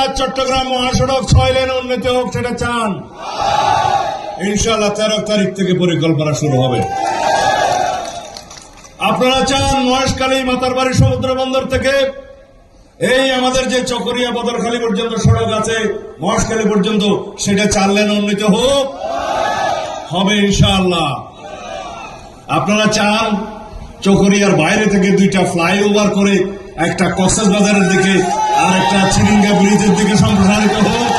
সিরাজ চট্টগ্রাম মহাসড়ক 6 লেন উন্নীত হোক, সেটা চান? ইনশাআল্লাহ 13 তারিখ থেকে পরিকল্পনা শুরু হবে। আপনারা চান মহেশখালী মাতারবাড়ি সমুদ্র বন্দর থেকে এই আমাদের যে চকরিয়া বদরখালী পর্যন্ত সড়ক আছে মহেশখালী পর্যন্ত, সেটা 4 লেন উন্নীত হোক? হবে ইনশাআল্লাহ। আপনারা চান চকরিয়ার বাইরে থেকে 2টা ফ্লাইওভার করে একটা কক্সবাজারের দিকে আর একটা চিরিঙ্গা ব্রিজের দিকে সম্প্রসারিত হোক?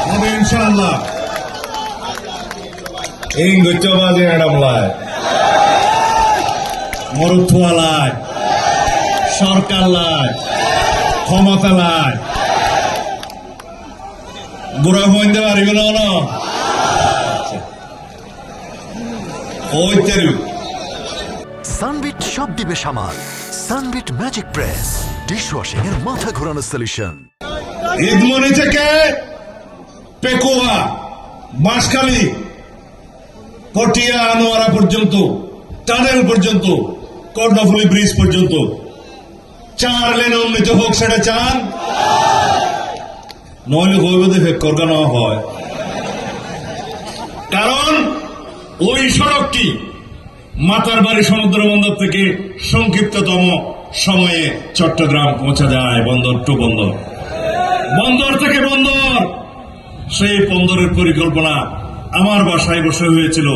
হবে ইনশাআল্লাহ। এই গচ্চবাজে ম্যাডামলায় মরুথুয়ালায় সরকার লাই ক্ষমতা লাই বুড়া বইতে পারিবে না ওই তেরু সানবিট সব দিবে সামাল। সানবিট ম্যাজিক প্রেস ডিশওয়াশিং এর মাথা ঘোরানো সলিউশন। ঈদমনি থেকে পেকুয়া বাঁশখালী পটিয়া আনোয়ারা পর্যন্ত, টানেল পর্যন্ত, কর্ণফুলী ব্রিজ পর্যন্ত 4 লেন উন্নীত হোক, সেটা চান? নইলে হইবে ফেক করগানো হয়। কারণ ওই সড়কটি মাতারবাড়ি সমুদ্র বন্দর থেকে সংক্ষিপ্ততম সময়ে চট্টগ্রাম পৌঁছা যায়, বন্দর টু বন্দর, বন্দর থেকে বন্দর। সেই বন্দরের পরিকল্পনা আমার বাসায় বসে হয়েছিল।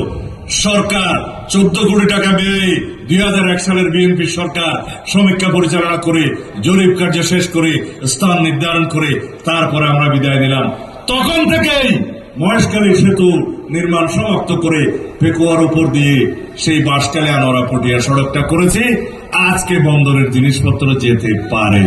সরকার 14 কোটি টাকা ব্যয়ে 2001 সালের বিএনপি সরকার সমীক্ষা পরিচালনা করে জরিপ কার্য শেষ করে স্থান নির্ধারণ করে তারপরে আমরা বিদায় নিলাম। তখন থেকেই মহেশখালী সেতু নির্মাণ সমাপ্ত করে পেকুয়ার উপর দিয়ে সেই বাঁশখালী আনোয়ারা পটিয়া সড়কটা করেছি। আজকে বন্দরের জিনিসপত্র যেতে পারে।